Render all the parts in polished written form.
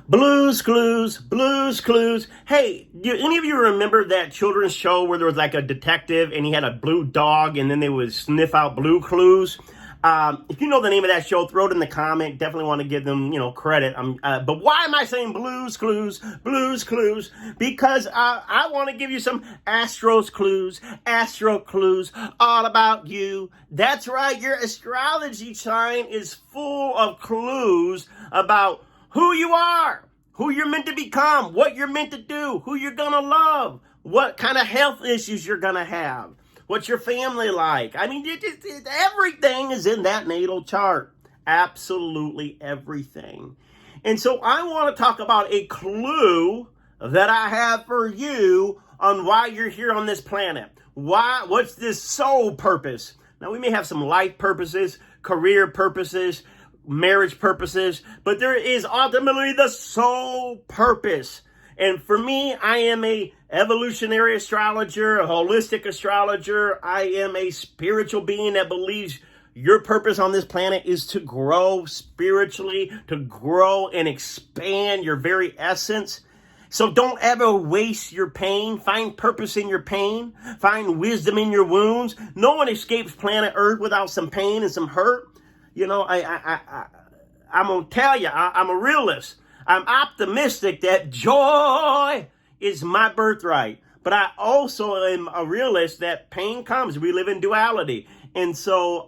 Blues Clues, Blues Clues. Hey, do any of you remember that children's show where there was like a detective and he had a blue dog and then they would sniff out blue clues? If you know the name of that show, throw it in the comment. Definitely want to give them, credit. But why am I saying Blues Clues, Blues Clues? Because I want to give you some Astro clues all about you. That's right, your astrology sign is full of clues about who you are, who you're meant to become, what you're meant to do, who you're going to love, what kind of health issues you're going to have, what's your family like. I mean, everything is in that natal chart. Absolutely everything. And so I want to talk about a clue that I have for you on why you're here on this planet. What's this soul purpose? Now, we may have some life purposes, career purposes, marriage purposes, but there is ultimately the soul purpose. And for me, I am a evolutionary astrologer, a holistic astrologer. I am a spiritual being that believes your purpose on this planet is to grow spiritually, to grow and expand your very essence. So don't ever waste your pain. Find purpose in your pain. Find wisdom in your wounds. No one escapes planet Earth without some pain and some hurt. I'm going to tell you, I'm a realist. I'm optimistic that joy is my birthright. But I also am a realist that pain comes. We live in duality. And so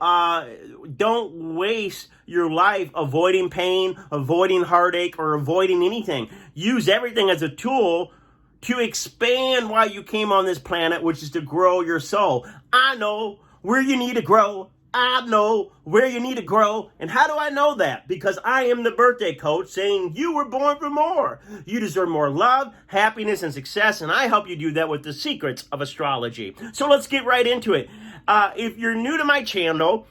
don't waste your life avoiding pain, avoiding heartache, or avoiding anything. Use everything as a tool to expand why you came on this planet, which is to grow your soul. I know where you need to grow. I know where you need to grow. And how do I know that? Because I am the birthday coach saying you were born for more. You deserve more love, happiness, and success. And I help you do that with the secrets of astrology. So let's get right into it. If you're new to my channel,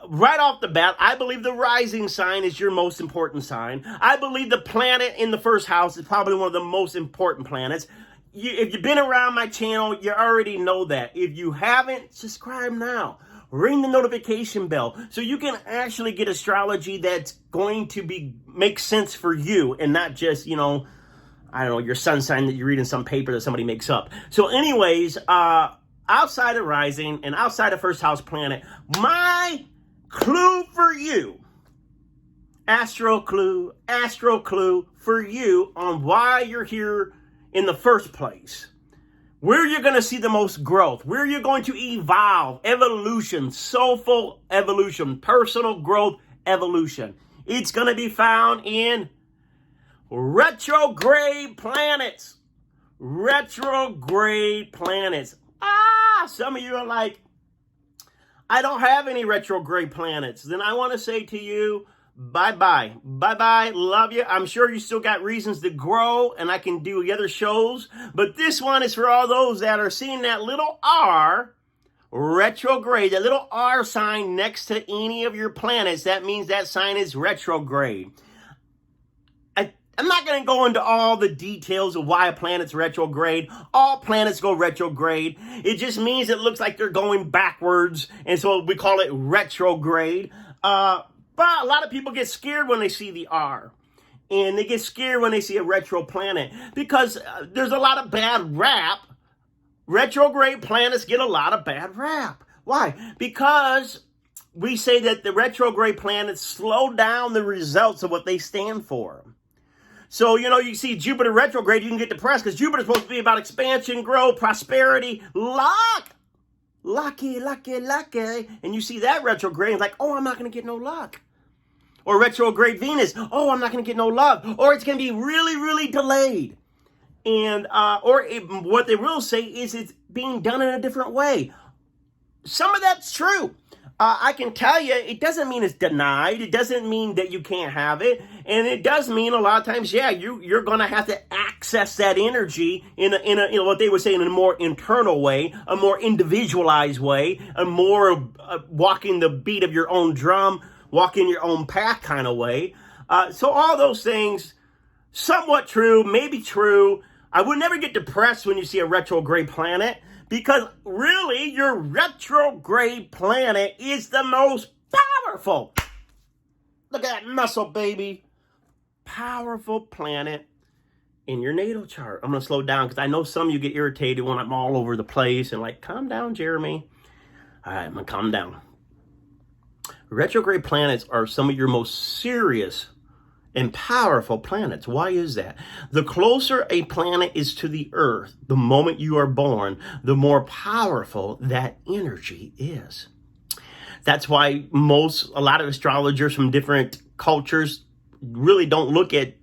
right off the bat, I believe the rising sign is your most important sign. I believe the planet in the first house is probably one of the most important planets. If you've been around my channel, you already know that. If you haven't, subscribe now. Ring the notification bell so you can actually get astrology that's going to make sense for you and not just, your sun sign that you read in some paper that somebody makes up. So anyways, outside of rising and outside of first house planet, my clue for you, astro clue for you on why you're here in the first place. Where you're going to see the most growth, where you're going to evolve, evolution, soulful evolution, personal growth, evolution. It's going to be found in retrograde planets. Retrograde planets. Some of you are like, I don't have any retrograde planets. Then I want to say to you, bye-bye. Bye-bye. Love you. I'm sure you still got reasons to grow, and I can do the other shows. But this one is for all those that are seeing that little R, retrograde, that little R sign next to any of your planets. That means that sign is retrograde. I'm not going to go into all the details of why a planet's retrograde. All planets go retrograde. It just means it looks like they're going backwards, and so we call it retrograde. But a lot of people get scared when they see the R. And they get scared when they see a retro planet. Because there's a lot of bad rap. Retrograde planets get a lot of bad rap. Why? Because we say that the retrograde planets slow down the results of what they stand for. So, you see Jupiter retrograde, you can get depressed because Jupiter's supposed to be about expansion, growth, prosperity, luck. Lucky. And you see that retrograde, and it's like, oh, I'm not going to get no luck. Or retrograde Venus, oh, I'm not going to get no love. Or it's going to be really, really delayed. And what they will say is it's being done in a different way. Some of that's true. I can tell you, it doesn't mean it's denied. It doesn't mean that you can't have it. And it does mean a lot of times, you're going to have to access that energy in a what they would say in a more internal way, a more individualized way, a more walking the beat of your own drum, walking your own path kind of way. So all those things, somewhat true, maybe true. I would never get depressed when you see a retrograde planet. Because really, your retrograde planet is the most powerful. Look at that muscle, baby. powerful planet in your natal chart. I'm going to slow down because I know some of you get irritated when I'm all over the place and like, calm down, Jeremy. All right, I'm going to calm down. Retrograde planets are some of your most serious and powerful planets. Why is that? The closer a planet is to the Earth, the moment you are born, the more powerful that energy is. That's why a lot of astrologers from different cultures really don't look at,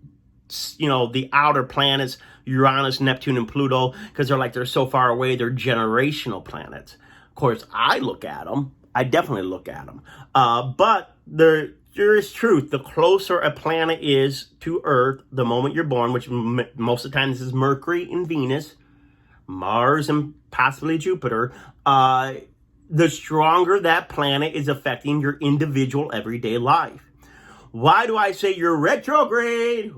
the outer planets, Uranus, Neptune, and Pluto, because they're so far away, they're generational planets. Of course, I look at them. I definitely look at them. But there is truth. The closer a planet is to Earth, the moment you're born, which most of the time this is Mercury and Venus, Mars and possibly Jupiter, the stronger that planet is affecting your individual everyday life. Why do I say your retrograde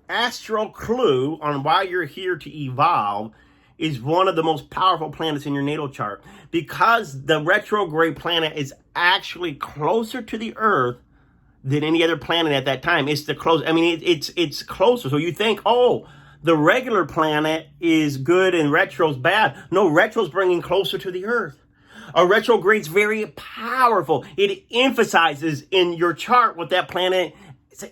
astral clue on why you're here to evolve is one of the most powerful planets in your natal chart? Because the retrograde planet is actually closer to the Earth than any other planet at that time. It's it's closer. So you think, oh, the regular planet is good and retro's bad. No, retro's bringing closer to the Earth. A retrograde's very powerful. It emphasizes in your chart what that planet's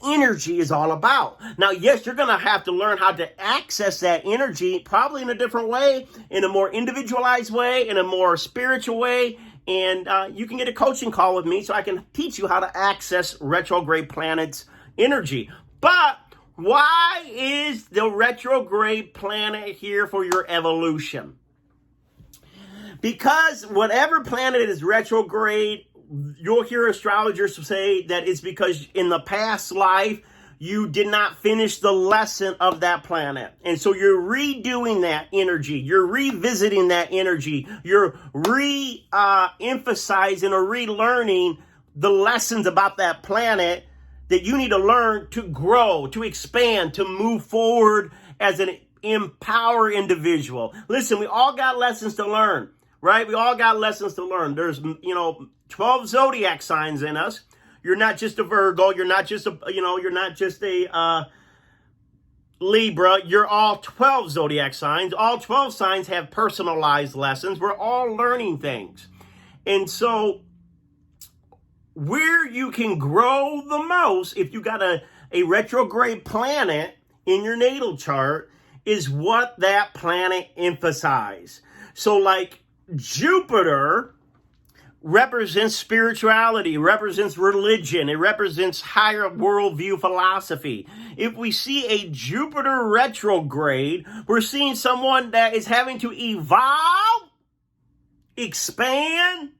energy is all about. Now, yes, you're going to have to learn how to access that energy, probably in a different way, in a more individualized way, in a more spiritual way. And you can get a coaching call with me so I can teach you how to access retrograde planets' energy. But why is the retrograde planet here for your evolution? Because whatever planet is retrograde, you'll hear astrologers say that it's because in the past life, you did not finish the lesson of that planet. And so you're redoing that energy. You're revisiting that energy. You're re-emphasizing or relearning the lessons about that planet that you need to learn to grow, to expand, to move forward as an empowered individual. Listen, we all got lessons to learn. Right? We all got lessons to learn. There's, 12 zodiac signs in us. You're not just a Virgo. You're not just a Libra. You're all 12 zodiac signs. All 12 signs have personalized lessons. We're all learning things. And so where you can grow the most, if you got a retrograde planet in your natal chart, is what that planet emphasizes. So like, Jupiter represents spirituality, represents religion, it represents higher worldview philosophy. If we see a Jupiter retrograde, we're seeing someone that is having to evolve, expand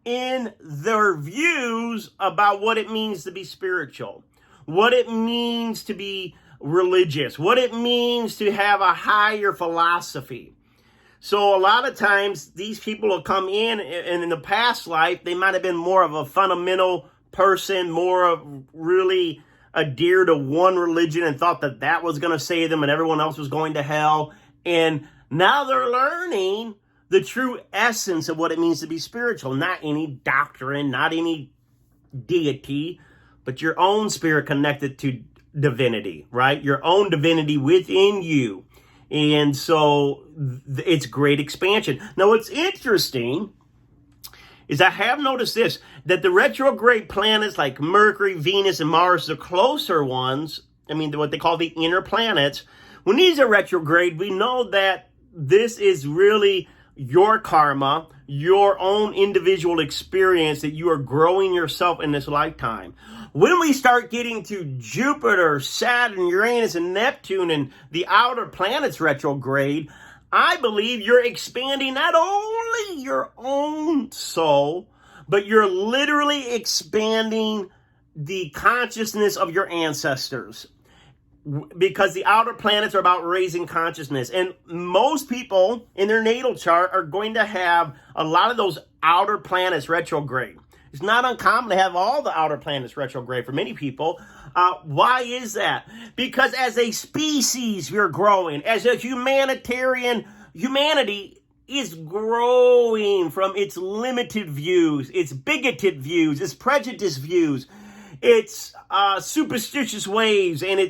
in their views about what it means to be spiritual, what it means to be religious, what it means to have a higher philosophy. So a lot of times these people will come in and in the past life, they might have been more of a fundamental person, more of really adhere to one religion and thought that that was going to save them and everyone else was going to hell. And now they're learning the true essence of what it means to be spiritual. Not any doctrine, not any deity, but your own spirit connected to divinity, right? Your own divinity within you. And so it's great expansion. Now, what's interesting is I have noticed this, that the retrograde planets like Mercury, Venus, and Mars, the closer ones, what they call the inner planets, when these are retrograde, we know that this is really your karma, your own individual experience that you are growing yourself in this lifetime. When we start getting to Jupiter, Saturn, Uranus, and Neptune, and the outer planets retrograde, I believe you're expanding not only your own soul, but you're literally expanding the consciousness of your ancestors. Because the outer planets are about raising consciousness. And most people in their natal chart are going to have a lot of those outer planets retrograde. It's not uncommon to have all the outer planets retrograde for many people. Why is that? Because as a species, we're growing. As a humanitarian, humanity is growing from its limited views, its bigoted views, its prejudiced views. it's superstitious ways, and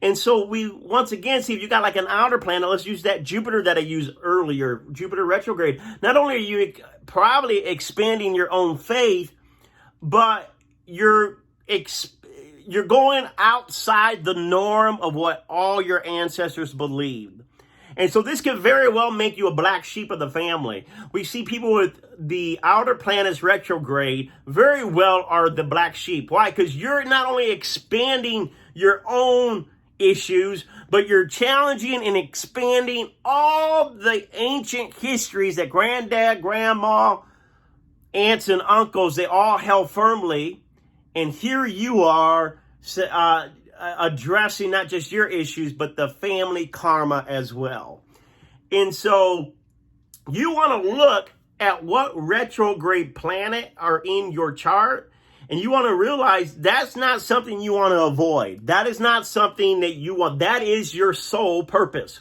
and so we once again see if you got like an outer planet. Let's use that Jupiter that I used earlier, Jupiter retrograde. Not only are you probably expanding your own faith, but you're going outside the norm of what all your ancestors believed. And so this could very well make you a black sheep of the family. We see people with the outer planets retrograde very well are the black sheep. Why? Because you're not only expanding your own issues, but you're challenging and expanding all the ancient histories that granddad, grandma, aunts, and uncles, they all held firmly. And here you are addressing not just your issues, but the family karma as well. And so you want to look at what retrograde planet are in your chart, and you want to realize that's not something you want to avoid. That is not something that you want. That is your sole purpose.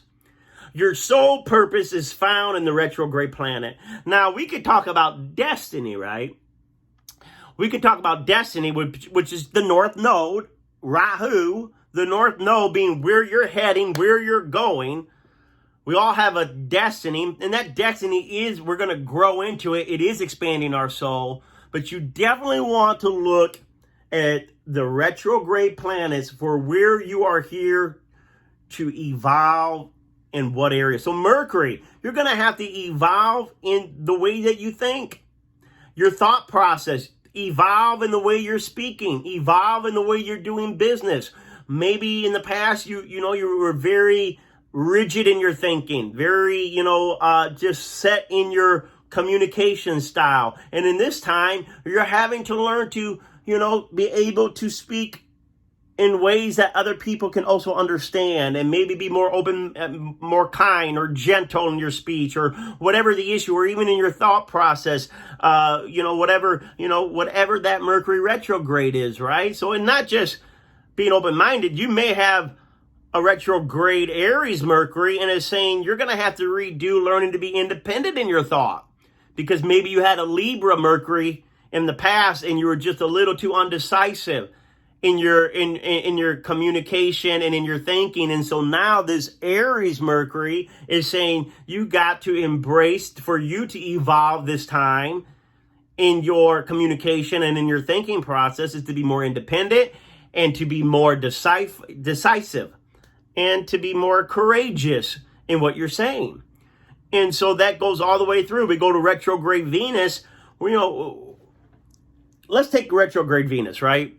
Your sole purpose is found in the retrograde planet. Now, we could talk about destiny, right? We could talk about destiny, which is the North Node, Rahu, the North Node being where you're heading, where you're going. We all have a destiny, and that destiny is, we're going to grow into it. It is expanding our soul, but you definitely want to look at the retrograde planets for where you are here to evolve in what area. So Mercury, you're going to have to evolve in the way that you think, your thought process. Evolve in the way you're speaking. Evolve in the way you're doing business. Maybe in the past, you were very rigid in your thinking, very, just set in your communication style. And in this time, you're having to learn to, be able to speak in ways that other people can also understand, and maybe be more open, more kind or gentle in your speech, or whatever the issue, or even in your thought process, whatever that Mercury retrograde is, right? So, and not just being open-minded, you may have a retrograde Aries Mercury, and it's saying you're going to have to redo learning to be independent in your thought, because maybe you had a Libra Mercury in the past and you were just a little too undecisive in your communication and in your thinking. And so now this Aries Mercury is saying you got to embrace, for you to evolve this time in your communication and in your thinking process, is to be more independent and to be more decisive and to be more courageous in what you're saying. And so that goes all the way through. We go to retrograde Venus. Let's take retrograde Venus, right?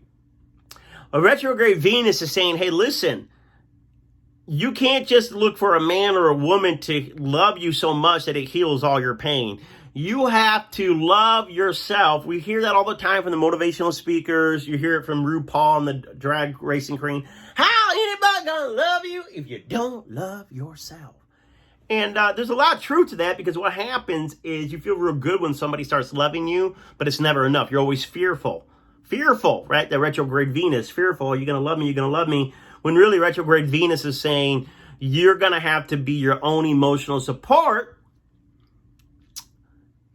A retrograde Venus is saying, hey, listen, you can't just look for a man or a woman to love you so much that it heals all your pain. You have to love yourself. We hear that all the time from the motivational speakers. You hear it from RuPaul and the drag racing queen. How anybody gonna love you if you don't love yourself? And there's a lot of truth to that, because what happens is you feel real good when somebody starts loving you, but it's never enough. You're always fearful. Fearful, right? The retrograde Venus, fearful. Are you going to love me? You're going to love me. When really retrograde Venus is saying you're going to have to be your own emotional support,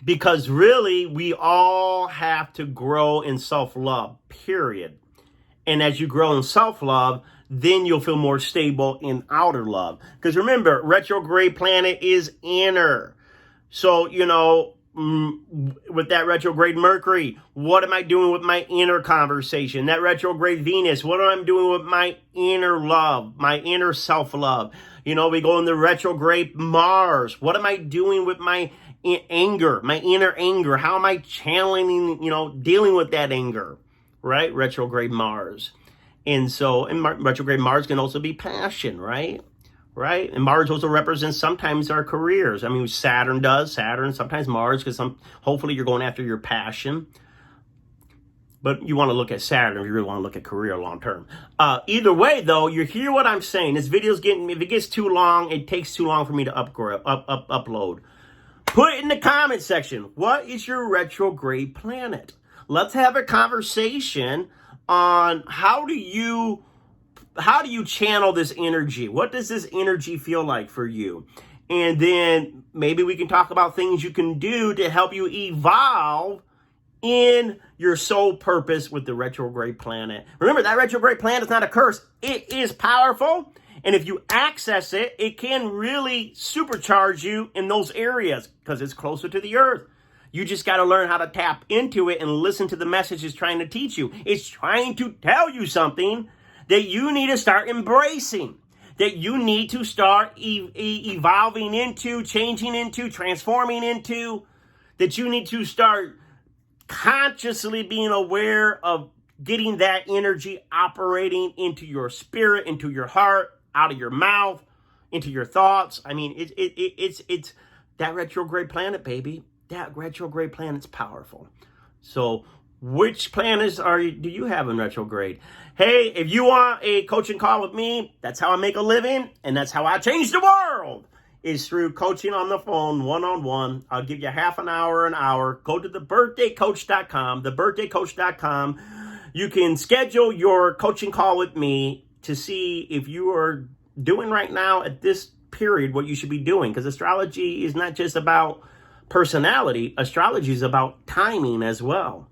because really we all have to grow in self-love, period. And as you grow in self-love, then you'll feel more stable in outer love. Because remember, retrograde planet is inner. So, with that retrograde Mercury, what am I doing with my inner conversation? That retrograde Venus, what am I doing with my inner love, my inner self-love? We go in the retrograde Mars. What am I doing with my anger, my inner anger? How am I channeling, dealing with that anger, right? Retrograde Mars. And so, retrograde Mars can also be passion, right? Right? And Mars also represents sometimes our careers. I mean, Saturn does. Saturn, sometimes Mars, because hopefully you're going after your passion. But you want to look at Saturn if you really want to look at career long term. Either way, though, you hear what I'm saying. This video's if it gets too long, it takes too long for me to upload. Put it in the comment section. What is your retrograde planet? Let's have a conversation on how do you channel this energy? What does this energy feel like for you? And then maybe we can talk about things you can do to help you evolve in your soul purpose with the retrograde planet. Remember, that retrograde planet is not a curse. It is powerful. And if you access it, it can really supercharge you in those areas because it's closer to the earth. You just got to learn how to tap into it and listen to the message it's trying to teach you. It's trying to tell you something that you need to start embracing, that you need to start evolving into, changing into, transforming into, that you need to start consciously being aware of getting that energy operating into your spirit, into your heart, out of your mouth, into your thoughts. I mean, it's that retrograde planet, baby. That retrograde planet's powerful. So which planets do you have in retrograde? Hey, if you want a coaching call with me, that's how I make a living, and that's how I change the world, is through coaching on the phone, one-on-one. I'll give you half an hour. Go to thebirthdaycoach.com, thebirthdaycoach.com. You can schedule your coaching call with me to see if you are doing right now at this period what you should be doing, because astrology is not just about personality. Astrology is about timing as well.